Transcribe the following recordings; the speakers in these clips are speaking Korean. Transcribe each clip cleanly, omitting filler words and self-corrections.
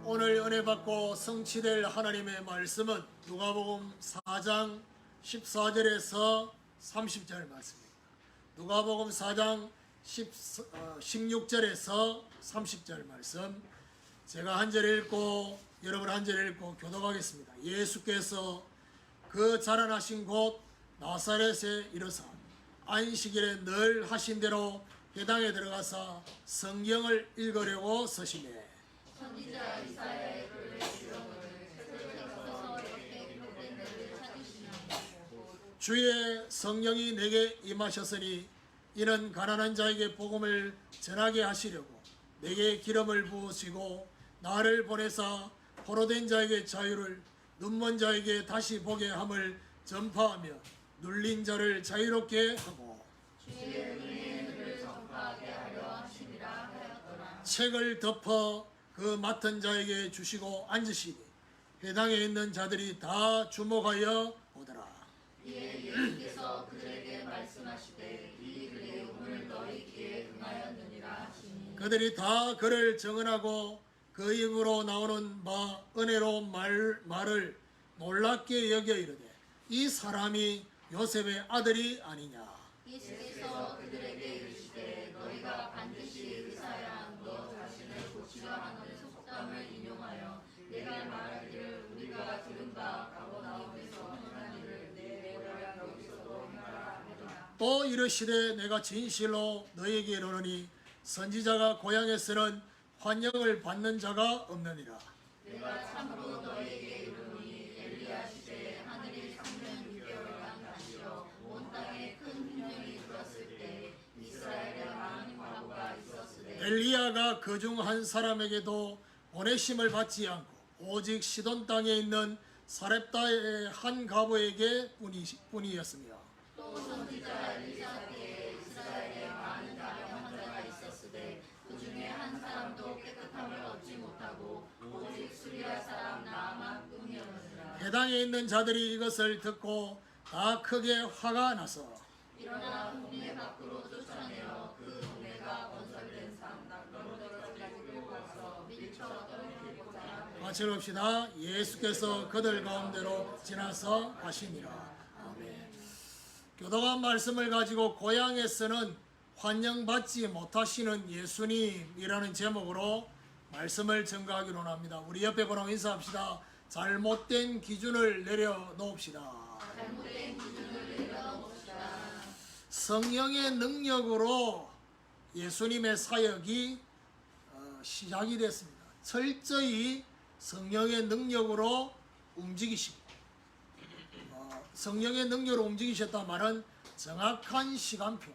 오늘 은혜 받고 성취될 하나님의 말씀은 누가복음 4장 14절에서 30절 말씀입니다. 누가복음 4장 16절에서 30절 말씀, 제가 한 절 읽고 여러분 한 절 읽고 교독하겠습니다. 예수께서 그 자라나신 곳 나사렛에 이르사 안식일에 늘 하신 대로 회당에 들어가서 성경을 읽으려고 서시매 선지자 이사야의 글을 이름을 책에서 이렇게 기록된 데를 찾으시니 주의 성령이 내게 임하셨으니 이는 가난한 자에게 복음을 전하게 하시려고 내게 기름을 부으시고 나를 보내사 포로된 자에게 자유를, 눈먼 자에게 다시 보게 함을 전파하며 눌린 자를 자유롭게 하고 주의 은혜의 일을 전파하게 하려 하심이라 하였더라. 책을 덮어 그 맡은 자에게 주시고 앉으시니 회당에 있는 자들이 다 주목하여 보더라. 이에 예수께서 그들에게 말씀하시되 이 내용을 너희 귀에 응하였느니라 하시니 그들이 다 그를 정언하고 그 입으로 나오는 바 은혜로운 말을 놀랍게 여겨 이르되 이 사람이 요셉의 아들이 아니냐. 예수께서 그들에게 이르시되 너희가 반드시 의사야 너 자신을 고치려 하는 속담을 인용하여 내가 말하기를 우리가 들은 바 가버나움에서 행한 일을 내 고향 여기서도 행하라 하더라. 또 이르시되 내가 진실로 너희에게 이르노니 선지자가 고향에서는 환영을 받는 자가 없느니라. 내가 참으로 너희에게 이르노니 엘리야 시대에 하늘이 3년 6개월간 닫히어 온 땅에 큰 hun명이 들었을 때 이스라엘에 많은 과부가 있었으되 엘리야가 그 중 한 사람에게도 보내심을 받지 않고 오직 시돈 땅에 있는 사렙다의 한 과부에게 뿐이었으며 또 선지자 엘리사 때에 이스라엘에 많은 가병 환자가 있었으되 그 중에 한 사람도 깨끗함을 얻지 못하고 오직 수리아 사람 나아만뿐이었느니라. 회당에 있는 자들이 이것을 듣고 다 크게 화가 나서 일어나 동네 밖으로 쫓아내어 그 동네가 건설된 산 낙로를 가지고 와서 밀쳐 떨어뜨리고자 하되 같이 읽읍시다. 예수께서 그들 가운데로 지나서 가시니라. 아멘. 교독한 말씀을 가지고 고향에서는 환영받지 못하시는 예수님이라는 제목으로 말씀을 전가하기로 합니다. 우리 옆에 보라고 인사합시다. 잘못된 기준을 내려놓읍시다. 잘못된 기준을 내려놓읍시다. 성령의 능력으로 예수님의 사역이 시작이 됐습니다. 철저히 성령의 능력으로 움직이십니다. 성령의 능력으로 움직이셨다 말은 정확한 시간표.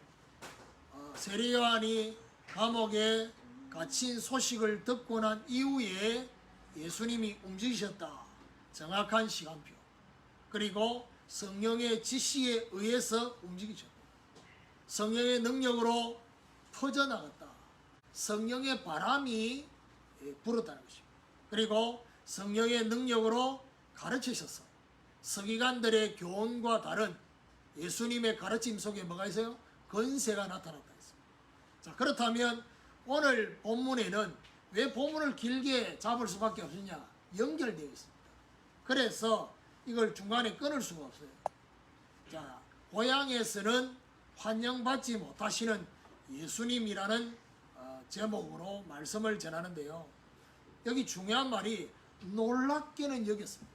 세례 요한이 감옥에 갇힌 소식을 듣고 난 이후에 예수님이 움직이셨다. 정확한 시간표. 그리고 성령의 지시에 의해서 움직이셨다. 성령의 능력으로 퍼져나갔다. 성령의 바람이 불었다는 것입니다. 그리고 성령의 능력으로 가르치셨어. 서기관들의 교훈과 다른 예수님의 가르침 속에 뭐가 있어요? 권세가 나타났다 했습니다. 자, 그렇다면 오늘 본문에는 왜 본문을 길게 잡을 수밖에 없느냐? 연결되어 있습니다. 그래서 이걸 중간에 끊을 수가 없어요. 자, 고향에서는 환영받지 못하시는 예수님이라는 제목으로 말씀을 전하는데요. 여기 중요한 말이 놀랍게는 여겼습니다.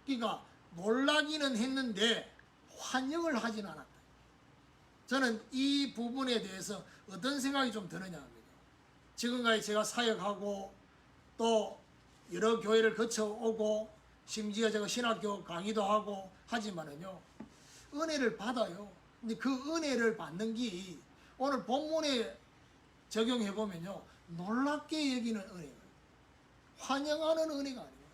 그러니까 놀라기는 했는데 환영을 하진 않았다. 저는 이 부분에 대해서 어떤 생각이 좀 드느냐 합니다. 지금까지 제가 사역하고 또 여러 교회를 거쳐오고 심지어 제가 신학교 강의도 하고 하지만은요, 은혜를 받아요. 근데 그 은혜를 받는 게 오늘 본문에 적용해 보면요, 놀랍게 여기는 은혜예요. 환영하는 은혜가 아닙니다.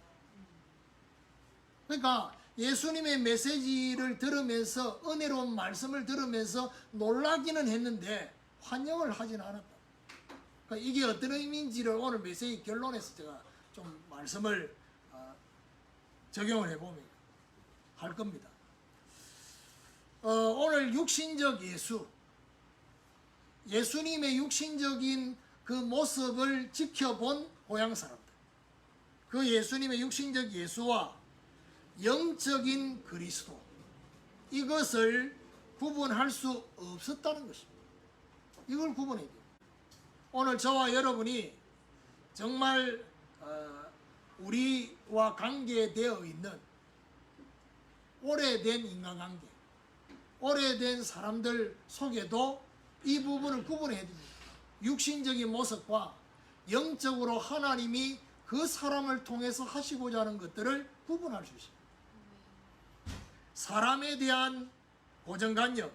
그러니까 예수님의 메시지를 들으면서 은혜로운 말씀을 들으면서 놀라기는 했는데 환영을 하진 않았다. 그러니까 이게 어떤 의미인지를 오늘 메시지 결론에서 제가 좀 말씀을 적용을 해보면 할 겁니다. 오늘 육신적 예수님의 육신적인 그 모습을 지켜본 고향 사람들. 그 예수님의 육신적 예수와 영적인 그리스도, 이것을 구분할 수 없었다는 것입니다. 이걸 구분해야 돼요. 오늘 저와 여러분이 정말 우리와 관계되어 있는 오래된 인간관계, 오래된 사람들 속에도 이 부분을 구분해야 됩니다. 육신적인 모습과 영적으로 하나님이 그 사람을 통해서 하시고자 하는 것들을 구분할 수 있습니다. 사람에 대한 고정관념,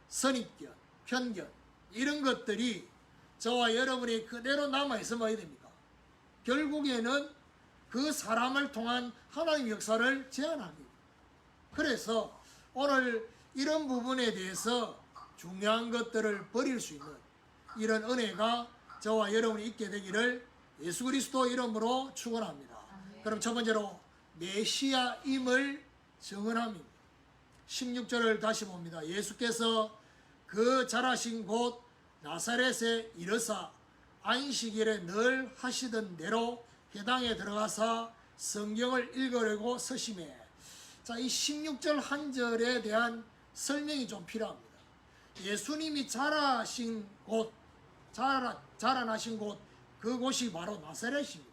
선입견, 편견, 이런 것들이 저와 여러분이 그대로 남아있으면 어떻게 됩니까? 결국에는 그 사람을 통한 하나님의 역사를 제한하게 됩니다. 그래서 오늘 이런 부분에 대해서 중요한 것들을 버릴 수 있는 이런 은혜가 저와 여러분이 있게 되기를 예수 그리스도 이름으로 축원합니다. 그럼 첫 번째로 메시아임을 증언함입니다. 16절을 다시 봅니다. 예수께서 그 자라신 곳 나사렛에 이르사 안식일에 늘 하시던 대로 회당에 들어가서 성경을 읽으려고 서심해. 자, 이 16절 한 절에 대한 설명이 좀 필요합니다. 예수님이 자라신 곳, 자라나신 곳, 그곳이 바로 나사렛입니다.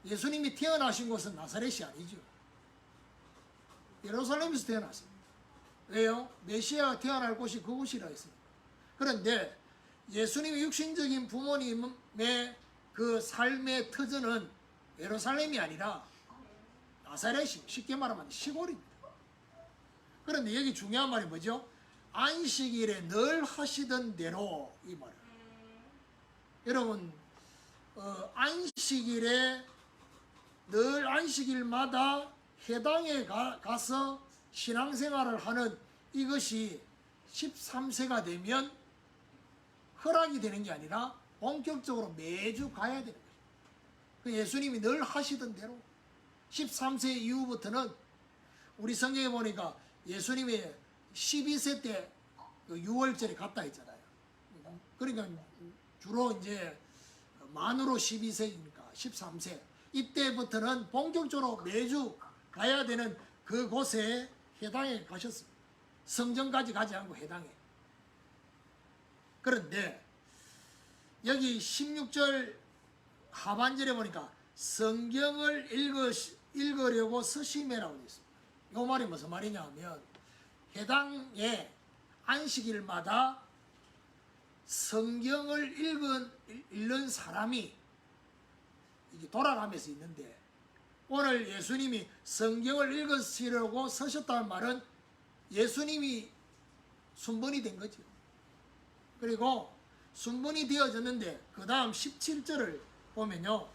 예수님이 태어나신 곳은 나사렛이 아니죠. 예루살렘에서 태어났습니다. 왜요? 메시아가 태어날 곳이 그곳이라 했습니다. 그런데 예수님의 육신적인 부모님의 그 삶의 터전은 예루살렘이 아니라 나사렛이, 쉽게 말하면 시골입니다. 그런데 여기 중요한 말이 뭐죠? 안식일에 늘 하시던 대로, 이 말이에요. 여러분, 안식일에 늘 안식일마다 회당에 가서 신앙생활을 하는 이것이 13세가 되면 허락이 되는 게 아니라 본격적으로 매주 가야 되는 거예요. 그 예수님이 늘 하시던 대로 13세 이후부터는 우리 성경에 보니까 예수님이 12세 때 6월절에 갔다 했잖아요. 그러니까 주로 이제 만으로 12세이니까 13세. 이때부터는 본격적으로 매주 가야 되는 그곳에 회당에 가셨습니다. 성전까지 가지 않고 회당에. 그런데 여기 16절 하반절에 보니까 성경을 읽으려고 서심해라고 되어 있습니다. 이 말이 무슨 말이냐 하면 회당에 안식일마다 성경을 읽는 사람이 이게 돌아가면서 있는데, 오늘 예수님이 성경을 읽으시려고 서셨다는 말은 예수님이 순번이 된 거죠. 그리고 순번이 되어졌는데 그 다음 17절을 보면요,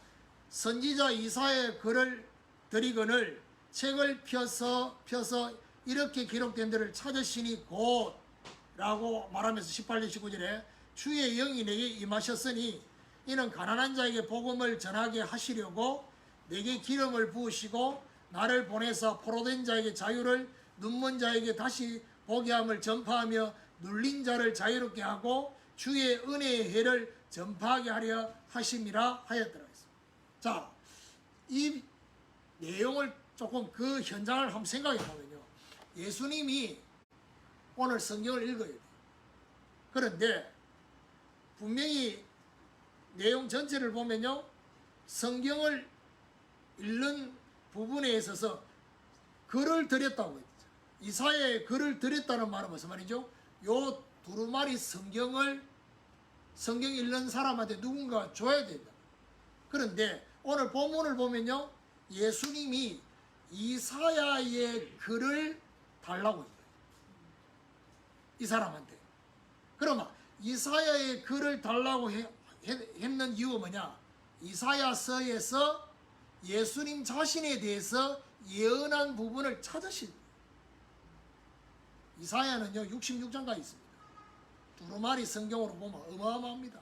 선지자 이사야의 글을 드리거늘 책을 펴서 이렇게 기록된 데를 찾으시니 곧 라고 말하면서 18절 19절에 주의 영이 내게 임하셨으니 이는 가난한 자에게 복음을 전하게 하시려고 내게 기름을 부으시고 나를 보내사 포로된 자에게 자유를, 눈먼 자에게 다시 보게 함을 전파하며 눌린 자를 자유롭게 하고 주의 은혜의 해를 전파하게 하려 하심이라 하였더라. 자, 이 내용을 조금 그 현장을 한번 생각해 보면요, 예수님이 오늘 성경을 읽어야 돼요. 그런데 분명히 내용 전체를 보면요, 성경을 읽는 부분에 있어서 글을 드렸다고 했죠. 이사야의 글을 드렸다는 말은 무슨 말이죠? 요 두루마리 성경 읽는 사람한테 누군가 줘야 된다. 그런데 오늘 본문을 보면요, 예수님이 이사야의 글을 달라고 해요. 이 사람한테. 그러면 이사야의 글을 달라고 했는 이유가 뭐냐? 이사야서에서 예수님 자신에 대해서 예언한 부분을 찾으신. 이사야는요 66장까지 있습니다. 두루마리 성경으로 보면 어마어마합니다.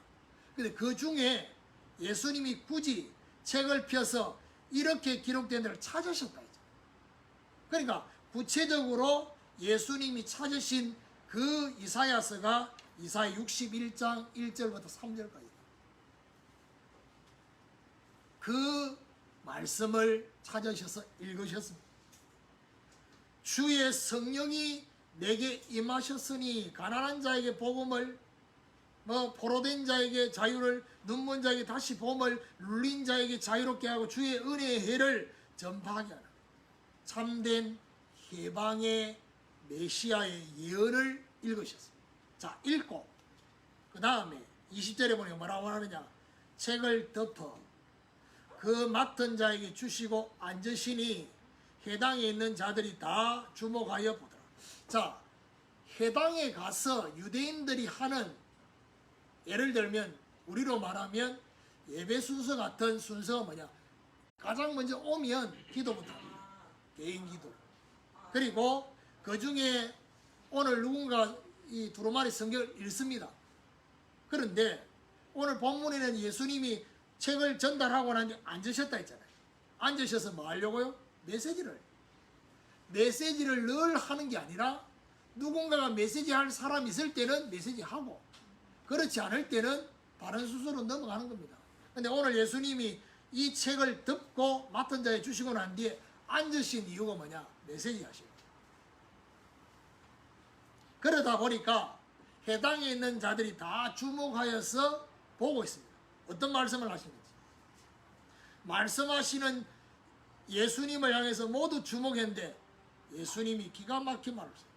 근데 그 중에 예수님이 굳이 책을 펴서 이렇게 기록된 데를 찾으셨다 했죠. 그러니까 구체적으로 예수님이 찾으신 그 이사야서가 이사야 61장 1절부터 3절까지. 그 말씀을 찾으셔서 읽으셨습니다. 주의 성령이 내게 임하셨으니 가난한 자에게 복음을, 포로된 자에게 자유를, 눈먼 자에게 다시 봄을, 눌린 자에게 자유롭게 하고 주의 은혜의 해를 전파하게 하는 참된 해방의 메시아의 예언을 읽으셨습니다. 자, 읽고 그 다음에 20절에 보니까 뭐라고 하느냐, 책을 덮어 그 맡은 자에게 주시고 앉으시니 해당에 있는 자들이 다 주목하여 보더라. 자, 해당에 가서 유대인들이 하는, 예를 들면 우리로 말하면 예배 순서 같은 순서가 뭐냐, 가장 먼저 오면 기도부터 합니다. 개인 기도. 그리고 그 중에 오늘 누군가 이 두루마리 성경을 읽습니다. 그런데 오늘 본문에는 예수님이 책을 전달하고 난 뒤에 앉으셨다 했잖아요. 앉으셔서 뭐 하려고요? 메시지를 늘 하는 게 아니라 누군가가 메시지 할 사람이 있을 때는 메시지 하고, 그렇지 않을 때는 다른 순서로 넘어가는 겁니다. 근데 오늘 예수님이 이 책을 덮고 맡은 자에 주시고 난 뒤에 앉으신 이유가 뭐냐? 메시지 하시고. 그러다 보니까 해당에 있는 자들이 다 주목하여서 보고 있습니다. 어떤 말씀을 하시는지. 말씀하시는 예수님을 향해서 모두 주목했는데 예수님이 기가 막힌 말을 했어요.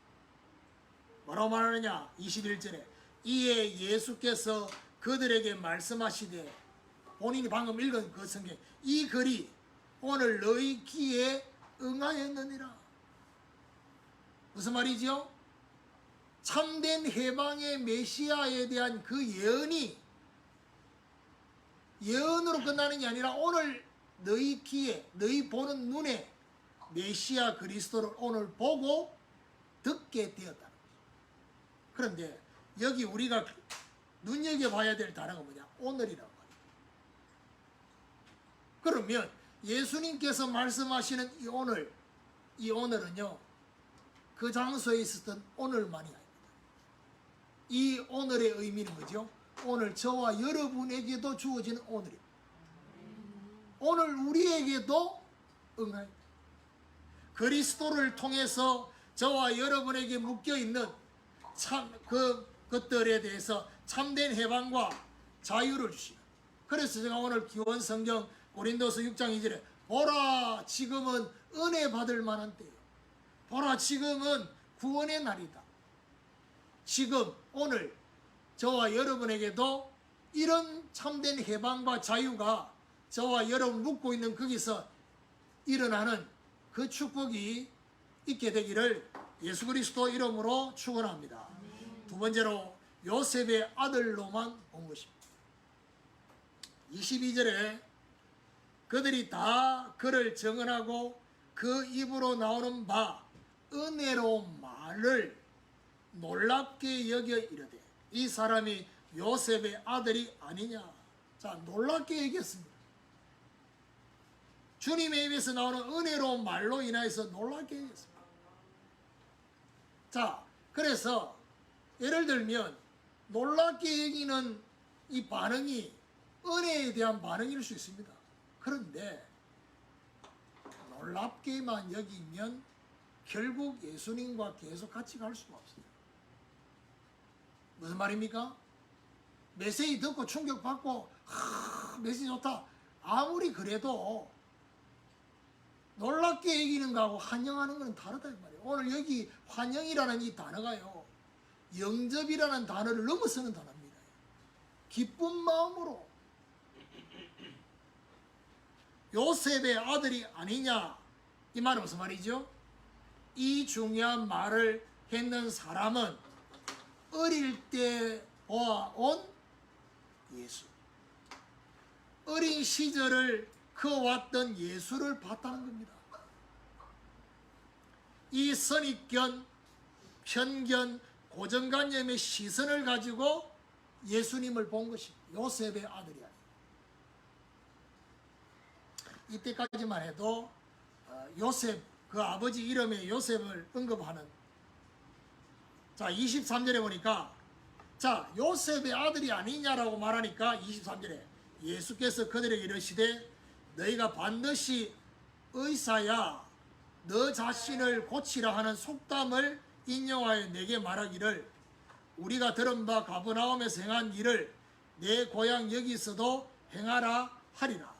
뭐라고 말하느냐? 21절에 이에 예수께서 그들에게 말씀하시되, 본인이 방금 읽은 그 성경, 이 글이 오늘 너희 귀에 응하였느니라. 무슨 말이지요? 참된 해방의 메시아에 대한 그 예언으로 끝나는 게 아니라 오늘 너희 귀에, 너희 보는 눈에 메시아 그리스도를 오늘 보고 듣게 되었다는 거죠. 그런데 여기 우리가 눈여겨봐야 될 단어가 뭐냐? 오늘이라고 말이에요. 그러면 예수님께서 말씀하시는 이 오늘은요, 그 장소에 있었던 오늘만이 아닙니다. 이 오늘의 의미는 뭐죠? 오늘 저와 여러분에게도 주어지는 오늘입니다. 오늘 우리에게도 응할 그리스도를 통해서 저와 여러분에게 묶여있는 그것들에 대해서 참된 해방과 자유를 주시는. 그래서 제가 오늘 기원 성경 고린도서 6장 2절에 보라 지금은 은혜 받을 만한 때요, 보라 지금은 구원의 날이다. 지금 오늘 저와 여러분에게도 이런 참된 해방과 자유가 저와 여러분 묵고 있는 거기서 일어나는 그 축복이 있게 되기를 예수 그리스도 이름으로 축원합니다. 두 번째로 요셉의 아들로만 본 것입니다. 22절에 그들이 다 그를 정언하고 그 입으로 나오는 바 은혜로운 말을 놀랍게 여겨 이르되 이 사람이 요셉의 아들이 아니냐. 자, 놀랍게 얘기했습니다. 주님의 입에서 나오는 은혜로운 말로 인하여서 놀랍게 얘기했습니다. 자, 그래서 예를 들면 놀랍게 얘기는 이 반응이 은혜에 대한 반응일 수 있습니다. 그런데 놀랍게만 여기면 결국 예수님과 계속 같이 갈 수가 없어요. 무슨 말입니까? 메시지 듣고 충격받고 메시지 좋다 아무리 그래도 놀랍게 얘기는 거하고 환영하는 것은 다르다 이 말이에요. 오늘 여기 환영이라는 이 단어가요, 영접이라는 단어를 넘어서는 단어입니다. 기쁜 마음으로 요셉의 아들이 아니냐, 이 말은 무슨 말이죠? 이 중요한 말을 했는 사람은 어릴 때 보아온 예수, 어린 시절을 그어왔던 예수를 봤다는 겁니다. 이 선입견, 편견, 고정관념의 시선을 가지고 예수님을 본 것입니다. 요셉의 아들이 아니에요. 이때까지만 해도 요셉, 그 아버지 이름에 요셉을 언급하는, 자 23절에 보니까 자 요셉의 아들이 아니냐라고 말하니까 23절에 예수께서 그들에게 이르시되 너희가 반드시 의사야 너 자신을 고치라 하는 속담을 인용하여 내게 말하기를 우리가 들은 바 가버나움에서 행한 일을 내 고향 여기서도 행하라 하리라.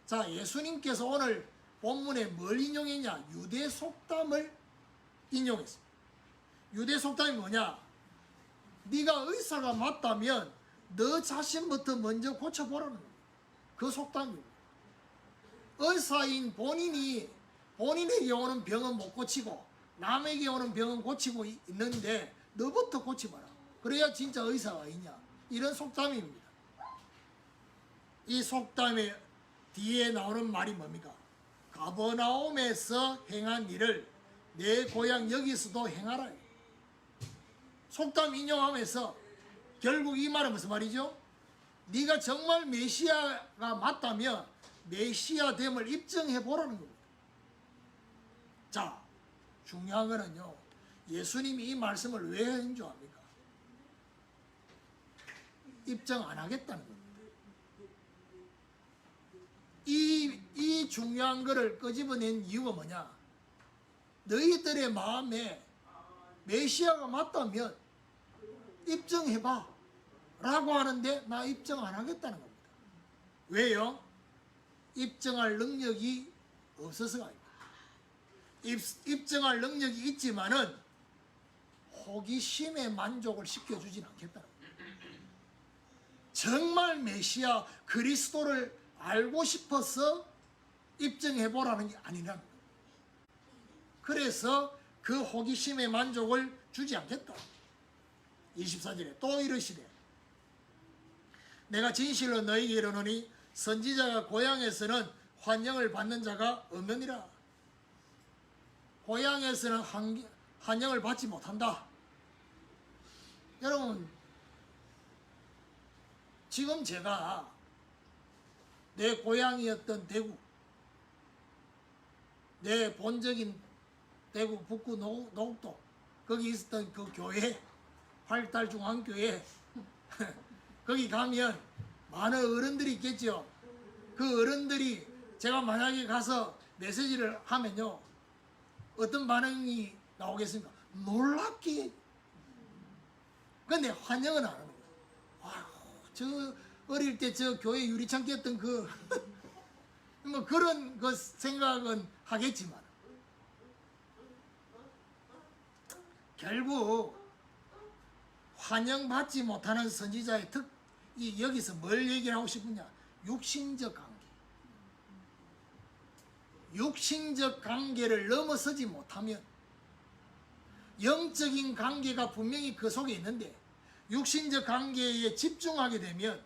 자, 예수님께서 오늘 본문에 뭘 인용했냐? 유대 속담을 인용했습니다. 유대 속담이 뭐냐? 네가 의사가 맞다면 너 자신부터 먼저 고쳐보라는 거예요. 그 속담입니다. 의사인 본인에게 오는 병은 못 고치고 남에게 오는 병은 고치고 있는데 너부터 고쳐봐라. 그래야 진짜 의사가 있냐. 이런 속담입니다. 이 속담의 뒤에 나오는 말이 뭡니까? 가버나움에서 행한 일을 내 고향 여기서도 행하라. 속담 인용하면서 결국 이 말은 무슨 말이죠? 네가 정말 메시아가 맞다면 메시아 됨을 입증해 보라는 겁니다. 자, 중요한 거는요. 예수님이 이 말씀을 왜 한 줄 압니까? 입증 안 하겠다는 겁니다. 이 중요한 거를 끄집어낸 이유가 뭐냐? 너희들의 마음에 메시아가 맞다면 입증해봐 라고 하는데 나 입증 안 하겠다는 겁니다. 왜요? 입증할 능력이 없어서가 아닙니다. 입증할 능력이 있지만은 호기심에 만족을 시켜주진 않겠다는 겁니다. 정말 메시아 그리스도를 알고 싶어서 입증해보라는 게 아니라는 거예요. 그래서 그 호기심의 만족을 주지 않겠다. 24절에 또 이르시되 내가 진실로 너희에게 이르노니 선지자가 고향에서는 환영을 받는 자가 없느니라. 고향에서는 환영을 받지 못한다. 여러분, 지금 제가 내 고향이었던 대구, 내 본적인 대구 북구 노곡동 거기 있었던 그 교회 활달중앙교회 거기 가면 많은 어른들이 있겠죠. 그 어른들이 제가 만약에 가서 메시지를 하면요 어떤 반응이 나오겠습니까? 놀랍게. 근데 환영은 안 하는 거예요. 아유, 저 어릴 때 저 교회 유리창 깼던 뭐 그런 그 생각은 하겠지만 결국 환영받지 못하는 선지자의 여기서 뭘 얘기를 하고 싶으냐? 육신적 관계. 육신적 관계를 넘어서지 못하면 영적인 관계가 분명히 그 속에 있는데 육신적 관계에 집중하게 되면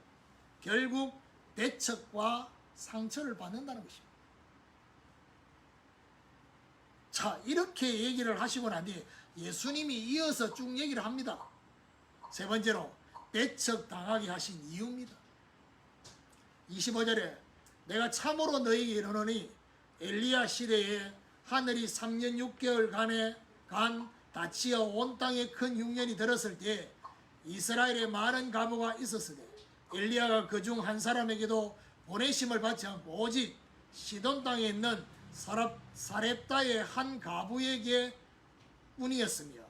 결국 배척과 상처를 받는다는 것입니다. 자, 이렇게 얘기를 하시고 난 뒤에 예수님이 이어서 쭉 얘기를 합니다. 세 번째로 배척당하게 하신 이유입니다. 25절에 내가 참으로 너희에게 이르노니 엘리야 시대에 하늘이 3년 6개월간에 다치어 온 땅에 큰 흉년이 들었을 때 이스라엘에 많은 과부가 있었으되 엘리야가 그중 한 사람에게도 보내심을 받지 않고 오직 시돈 땅에 있는 사렙다의 한 과부에게 뿐이었으며.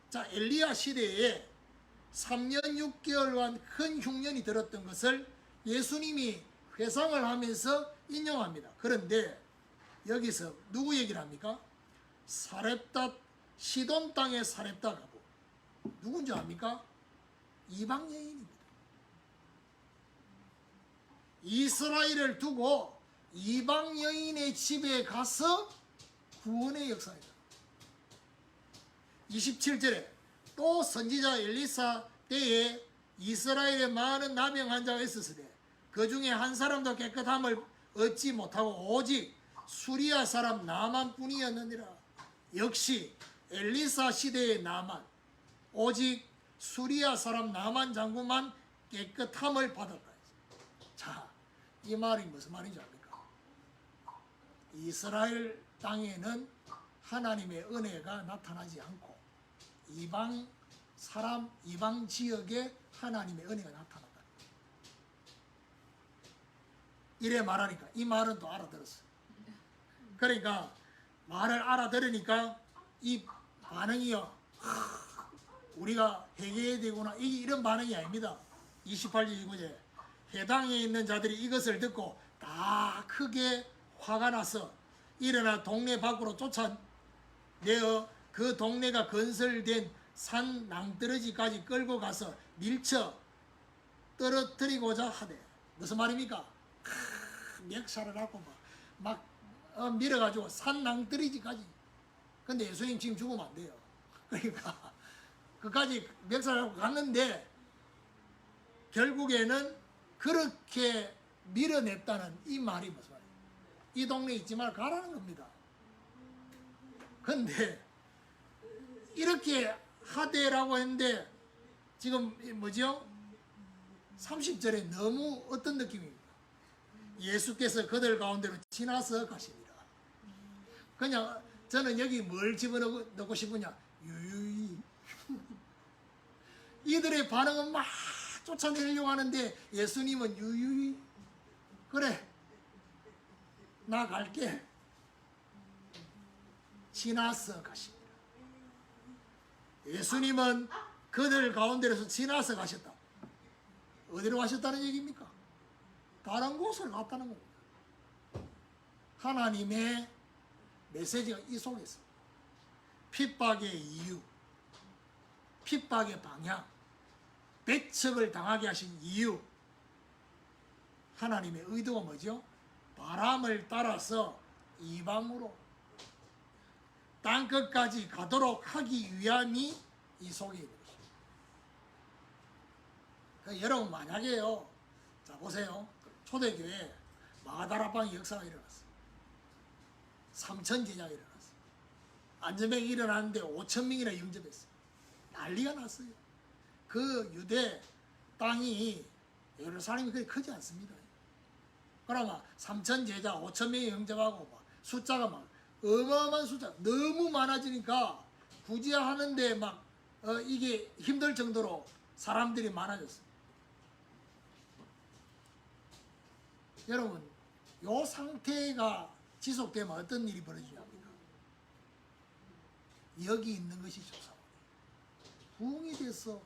자, 엘리야 시대에 3년 6개월간 큰 흉년이 들었던 것을 예수님이 회상을 하면서 인용합니다. 그런데 여기서 누구 얘기를 합니까? 사렙다, 시돈 땅의 사렙다 과부. 누군지 압니까? 이방 여인입니다. 이스라엘을 두고 이방 여인의 집에 가서 구원의 역사입니다. 27절에 또 선지자 엘리사 때에 이스라엘에 많은 나병 환자가 있었으되 그 중에 한 사람도 깨끗함을 얻지 못하고 오직 수리아 사람 나만 뿐이었느니라. 역시 엘리사 시대의 나만, 오직 수리아 사람 나만 장군만 깨끗함을 받았다. 자, 이 말이 무슨 말인지 압니까? 이스라엘 땅에는 하나님의 은혜가 나타나지 않고 이방 사람, 이방 지역에 하나님의 은혜가 나타났다. 이래 말하니까 이 말은 또 알아들었어. 그러니까 말을 알아들으니까 이 반응이요, 우리가 회개해야 되구나, 이런 반응이 아닙니다. 28절 29절 해당에 있는 자들이 이것을 듣고 다 크게 화가 나서 일어나 동네 밖으로 쫓아내어 그 동네가 건설된 산 낭떠러지까지 끌고 가서 밀쳐 떨어뜨리고자 하되. 무슨 말입니까? 멱살을 하고 막 밀어가지고 산 낭떠러지까지. 근데 예수님 지금 죽으면 안 돼요. 그러니까 그까지 멱살을 하고 갔는데 결국에는 그렇게 밀어냈다는 이 말이 무슨 말이에요? 이 동네에 있지 말고 가라는 겁니다. 근데 이렇게 하되라고 했는데 지금 뭐죠? 30절에 너무 어떤 느낌입니까? 예수께서 그들 가운데로 지나서 가십니다. 그냥 저는 여기 뭘 집어넣고 싶으냐? 유유히. 이들의 반응은 막 쫓아내려고 하는데 예수님은 유유히, 그래 나 갈게, 지나서 가십니다. 예수님은 그들 가운데로서 지나서 가셨다. 어디로 가셨다는 얘기입니까? 다른 곳을 갔다는 겁니다. 하나님의 메시지가 이 속에 있습니다. 핍박의 이유, 핍박의 방향, 배척을 당하게 하신 이유, 하나님의 의도가 뭐죠? 바람을 따라서 이방으로 땅끝까지 가도록 하기 위함이 이 속에 있는 것입니다. 그러니까 여러분 만약에요, 자 보세요, 초대교회 마가다라방의 역사가 일어났어요. 3천 제자가 일어났어요. 안전병이 일어났는데 5천 명이나 영접했어요. 난리가 났어요. 그 유대 땅이 예루살렘이 그렇게 크지 않습니다. 그러면 3천 제자 5천 명이 영접하고 막 숫자가 막 어마어마한 숫자 너무 많아지니까 구제하는데 막 이게 힘들 정도로 사람들이 많아졌어요. 여러분, 이 상태가 지속되면 어떤 일이 벌어지냐입니까? 여기 있는 것이 조사원이에요. 부흥이 됐어.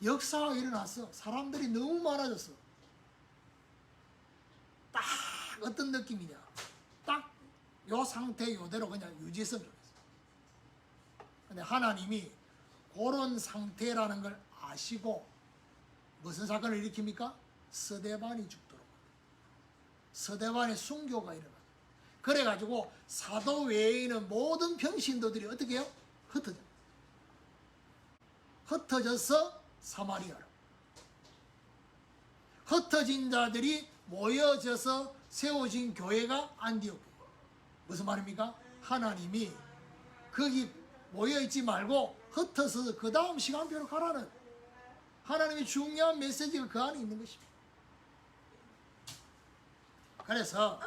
역사가 일어났어. 사람들이 너무 많아졌어. 딱 어떤 느낌이냐? 딱 요 상태 요대로 그냥 유지했으면 좋겠어. 근데 하나님이 그런 상태라는 걸 아시고 무슨 사건을 일으킵니까? 스데반이 죽도록. 스데반의 순교가 일어나. 그래가지고 사도 외에 있는 모든 평신도들이 어떻게 해요? 흩어져서 사마리아로. 흩어진 자들이 모여져서 세워진 교회가 안디옥. 무슨 말입니까? 하나님이 거기 모여있지 말고 흩어서 그 다음 시간표로 가라는 하나님의 중요한 메시지가 그 안에 있는 것입니다. 그래서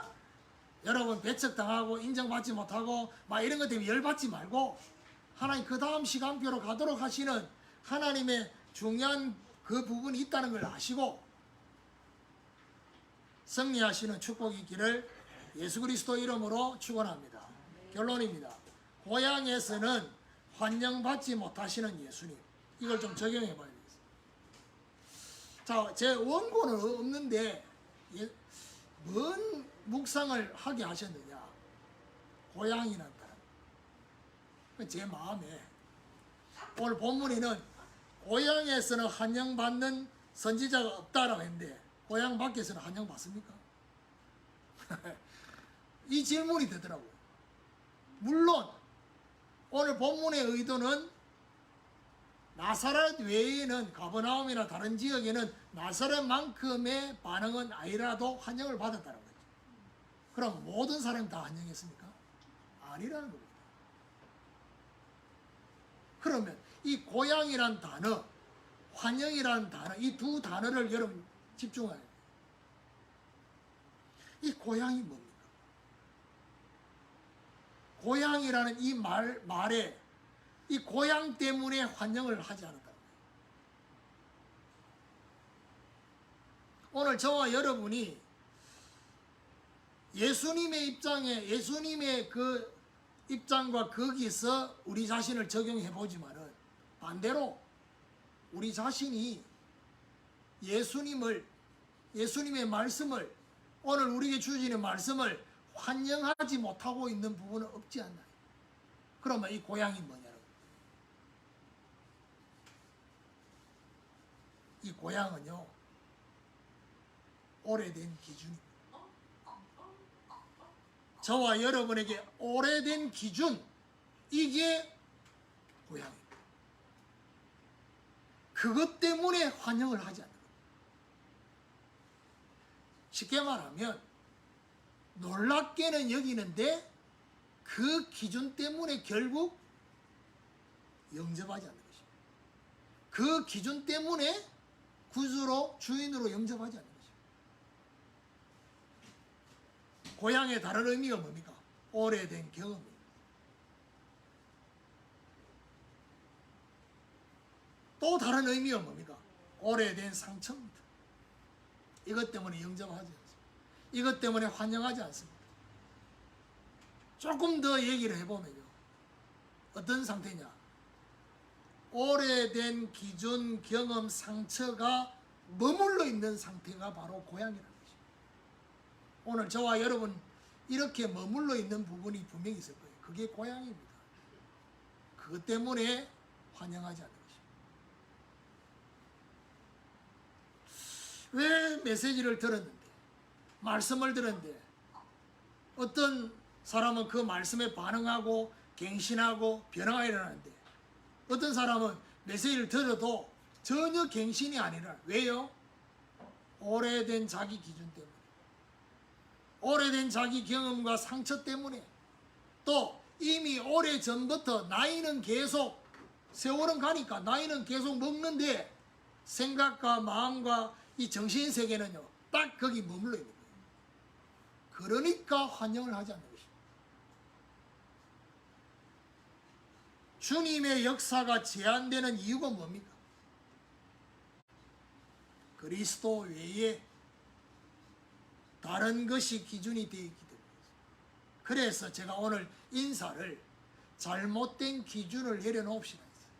여러분 배척당하고 인정받지 못하고 막 이런 것 때문에 열받지 말고 하나님 그 다음 시간표로 가도록 하시는 하나님의 중요한 그 부분이 있다는 걸 아시고 승리하시는 축복이 있기를 예수 그리스도 이름으로 축원합니다. 결론입니다. 고향에서는 환영받지 못하시는 예수님. 이걸 좀 적용해 봐야 되겠습니다. 자, 제 원고는 없는데 뭔 묵상을 하게 하셨느냐? 고향이란 단어. 제 마음에 오늘 본문에는 고향에서는 환영받는 선지자가 없다라고 했는데 고향 밖에서는 환영받습니까? 이 질문이 되더라고요. 물론 오늘 본문의 의도는 나사렛 외에는 가버나움이나 다른 지역에는 나사렛만큼의 반응은 아니라도 환영을 받았다는 거죠. 그럼 모든 사람이 다 환영했습니까? 아니라는 겁니다. 그러면 이 고향이란 단어, 환영이라는 단어, 이 두 단어를 여러분 집중해야 돼요. 이 고향이 뭡니까? 고향이라는 이 말에 이 고향 때문에 환영을 하지 않았다는 거예요. 오늘 저와 여러분이 예수님의 입장에 예수님의 그 입장과 거기서 우리 자신을 적용해 보지만은 반대로 우리 자신이 예수님의 말씀을 오늘 우리에게 주시는 말씀을 환영하지 못하고 있는 부분은 없지 않나요? 그러면 이 고향이 뭐냐고? 이 고향은요 오래된 기준입니다. 저와 여러분에게 오래된 기준, 이게 고향입니다. 그것 때문에 환영을 하지 않는 겁니다. 쉽게 말하면 놀랍게는 여기는데 그 기준 때문에 결국 영접하지 않는 것입니다. 그 기준 때문에 구주로 주인으로 영접하지 않는 것입니다. 고향의 다른 의미가 뭡니까? 오래된 경험입니다. 또 다른 의미가 뭡니까? 오래된 상처입니다. 이것 때문에 영접하지 않습니다. 이것 때문에 환영하지 않습니다. 조금 더 얘기를 해보면요. 어떤 상태냐? 오래된 기준, 경험, 상처가 머물러 있는 상태가 바로 고향이라는 것입니다. 오늘 저와 여러분 이렇게 머물러 있는 부분이 분명히 있을 거예요. 그게 고향입니다. 그것 때문에 환영하지 않는 것입니다. 왜 메시지를 들었는데, 말씀을 들었는데 어떤 사람은 그 말씀에 반응하고 갱신하고 변화가 일어나는데 어떤 사람은 메시지를 들어도 전혀 갱신이 아니라, 왜요? 오래된 자기 기준 때문에, 오래된 자기 경험과 상처 때문에, 또 이미 오래전부터 나이는 계속, 세월은 가니까 나이는 계속 먹는데 생각과 마음과 이 정신세계는요 딱 거기 머물러 있는 거예요. 그러니까 환영을 하지 않는 것입니다. 주님의 역사가 제한되는 이유가 뭡니까? 그리스도 외에 다른 것이 기준이 되어 있기 때문입니다. 그래서 제가 오늘 인사를 잘못된 기준을 내려놓읍시다 했어요.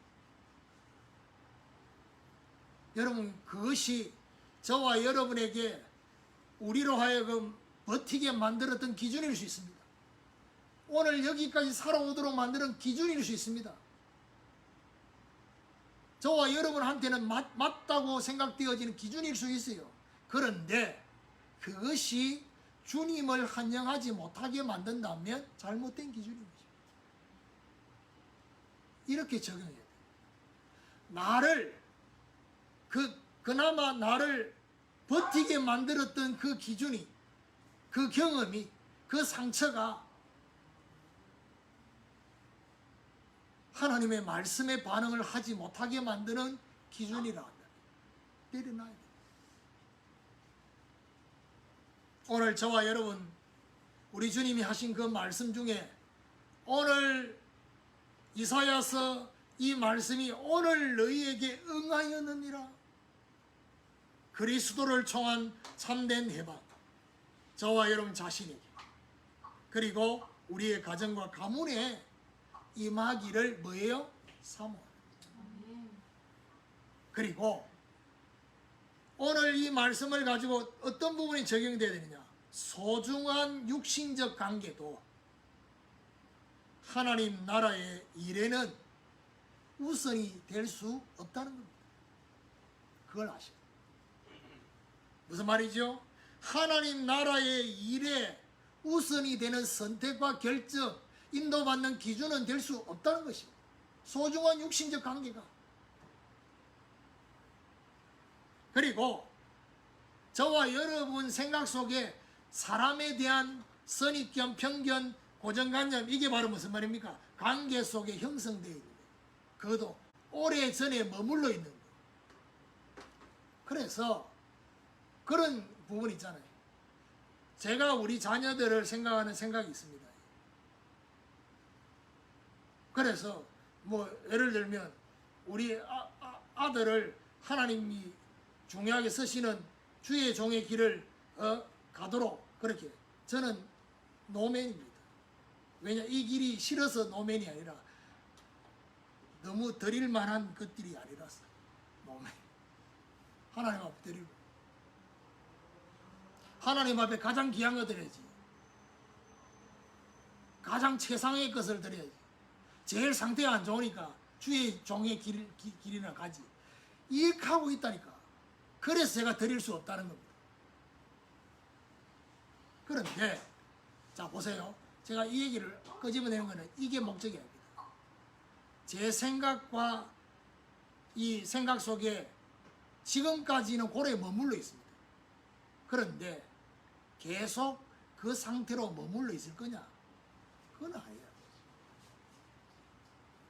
여러분, 그것이 저와 여러분에게 우리로 하여금 버티게 만들었던 기준일 수 있습니다. 오늘 여기까지 살아오도록 만드는 기준일 수 있습니다. 저와 여러분한테는 맞다고 생각되어지는 기준일 수 있어요. 그런데 그것이 주님을 환영하지 못하게 만든다면 잘못된 기준인 거죠. 이렇게 적용해야 돼요. 나를 그나마 나를 버티게 만들었던 그 기준이, 그 경험이, 그 상처가 하나님의 말씀에 반응을 하지 못하게 만드는 기준이라 한다. 내려놔야 돼요. 오늘 저와 여러분, 우리 주님이 하신 그 말씀 중에 오늘 이사야서 이 말씀이 오늘 너희에게 응하였느니라. 그리스도를 통한 참된 해방, 저와 여러분 자신에게, 그리고 우리의 가정과 가문에 임하기를 뭐예요? 사모하는. 그리고 오늘 이 말씀을 가지고 어떤 부분이 적용되어야 되느냐? 소중한 육신적 관계도 하나님 나라의 일에는 우선이 될 수 없다는 겁니다. 그걸 아셔야 돼요. 무슨 말이죠? 하나님 나라의 일에 우선이 되는 선택과 결정, 인도받는 기준은 될 수 없다는 것입니다. 소중한 육신적 관계가. 그리고 저와 여러분 생각 속에 사람에 대한 선입견, 편견, 고정관념, 이게 바로 무슨 말입니까? 관계 속에 형성되어 있는 거예요. 그것도 오래전에 머물러 있는 거예요. 그래서 그런 부분 있잖아요. 제가 우리 자녀들을 생각하는 생각이 있습니다. 그래서 뭐 예를 들면 우리 아들을 하나님이 중요하게 쓰시는 주의 종의 길을 가도록 그렇게 저는 노맨입니다. 왜냐, 이 길이 싫어서 노맨이 아니라 너무 드릴 만한 것들이 아니라서 노맨. 하나님 앞에 드리고, 하나님 앞에 가장 귀한 거 드려야지. 가장 최상의 것을 드려야지. 제일 상태가 안 좋으니까 주의 종의 길이나 가지. 이렇게 하고 있다니까. 그래서 제가 드릴 수 없다는 겁니다. 그런데 자 보세요. 제가 이 얘기를 끄집어내는 거는 이게 목적이 아닙니다. 제 생각과 이 생각 속에 지금까지는 고래에 머물러 있습니다. 그런데 계속 그 상태로 머물러 있을 거냐? 그건 아니에요.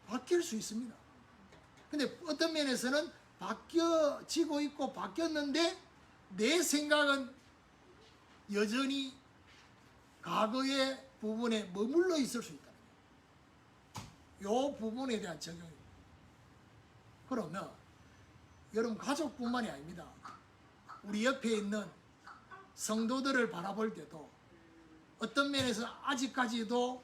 바뀔 수 있습니다. 근데 어떤 면에서는 바뀌어지고 있고 바뀌었는데 내 생각은 여전히 과거의 부분에 머물러 있을 수 있다. 이 부분에 대한 적용입니다. 그러면 여러분 가족뿐만이 아닙니다. 우리 옆에 있는 성도들을 바라볼 때도 어떤 면에서 아직까지도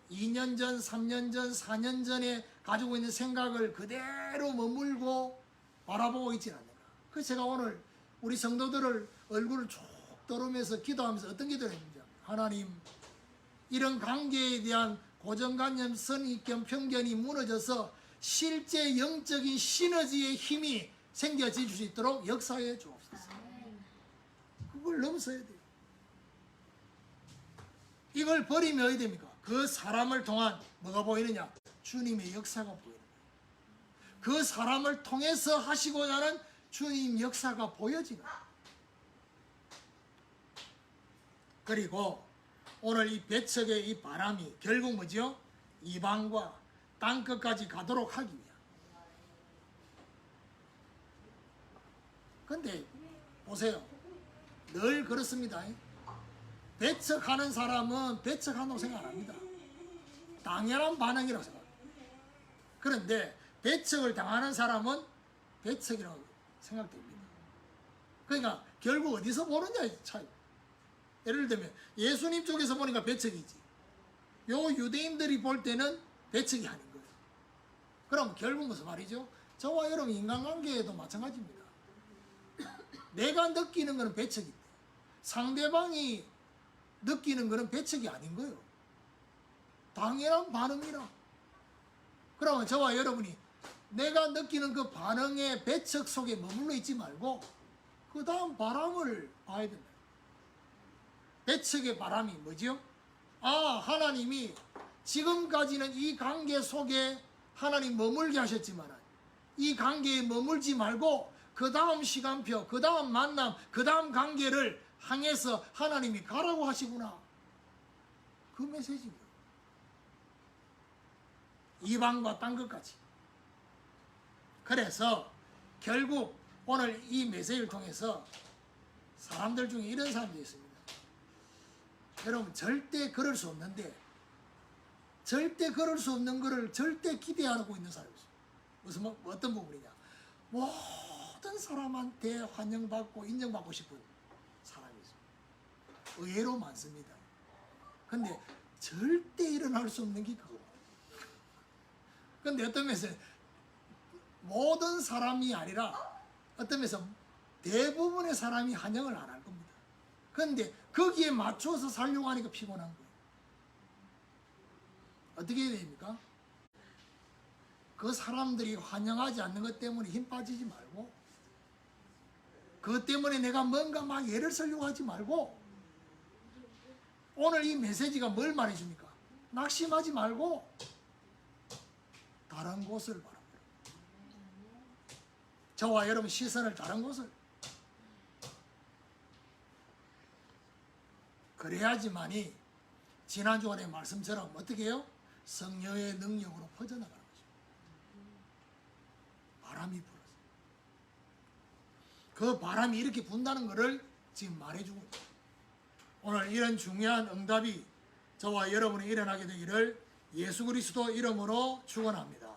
2년 전, 3년 전, 4년 전에 가지고 있는 생각을 그대로 머물고 바라보고 있지는 않는가. 그래서 제가 오늘 우리 성도들을 얼굴을 쭉 떠오르면서 기도하면서 어떤 기도를 했는지, 하나님, 이런 관계에 대한 고정관념, 선입견, 편견이 무너져서 실제 영적인 시너지의 힘이 생겨질 수 있도록 역사해 주옵소서. 그걸 넘어서야 돼요. 이걸 버리면 어디 됩니까? 그 사람을 통한 뭐가 보이느냐? 주님의 역사가 보이는 거예요. 그 사람을 통해서 하시고자 하는 주님 역사가 보여지는 거예요. 그리고 오늘 이 배척의 이 바람이 결국 뭐죠? 이방과 땅끝까지 가도록 하기 위한. 근데 보세요. 늘 그렇습니다. 배척하는 사람은 배척한다고 생각 안 합니다. 당연한 반응이라고 생각합니다. 그런데 배척을 당하는 사람은 배척이라고 생각됩니다. 그러니까 결국 어디서 보느냐의 차이. 예를 들면 예수님 쪽에서 보니까 배척이지, 요 유대인들이 볼 때는 배척이 아닌 거예요. 그럼 결국 무슨 말이죠? 저와 여러분 인간관계에도 마찬가지입니다. 내가 느끼는 것은 배척인데 상대방이 느끼는 것은 배척이 아닌 거예요. 당연한 반응이라. 그러면 저와 여러분이 내가 느끼는 그 반응의 배척 속에 머물러 있지 말고 그 다음 바람을 봐야 된다. 배척의 바람이 뭐죠? 하나님이 지금까지는 이 관계 속에 하나님 머물게 하셨지만 이 관계에 머물지 말고 그 다음 시간표, 그 다음 만남, 그 다음 관계를 향해서 하나님이 가라고 하시구나. 그 메시지입니다. 이방과 땅끝까지. 그래서 결국 오늘 이 메시지를 통해서 사람들 중에 이런 사람들이 있습니다. 여러분 절대 그럴 수 없는데 절대 그럴 수 없는 거를 절대 기대하고 있는 사람이 있어요. 무슨 어떤 부분이냐? 모든 사람한테 환영받고 인정받고 싶은 사람이 있어요. 의외로 많습니다. 근데 절대 일어날 수 없는 게 그거. 근데 어떤 면에서 모든 사람이 아니라 어떤 면에서 대부분의 사람이 환영을 안 할 겁니다. 그런데 거기에 맞춰서 살려고 하니까 피곤한 거예요. 어떻게 해야 됩니까? 그 사람들이 환영하지 않는 것 때문에 힘 빠지지 말고, 그것 때문에 내가 뭔가 막 애를 쓰려고 하지 말고, 오늘 이 메시지가 뭘 말해줍니까? 낙심하지 말고 다른 곳을 바라보라. 저와 여러분 시선을 다른 곳을. 그래야지만이 지난주에 말씀처럼 어떻게 해요? 성령의 능력으로 퍼져나가는 거죠. 바람이 불어서. 그 바람이 이렇게 분다는 것을 지금 말해주고 있습니다. 오늘 이런 중요한 응답이 저와 여러분이 일어나게 되기를 예수 그리스도 이름으로 축원합니다.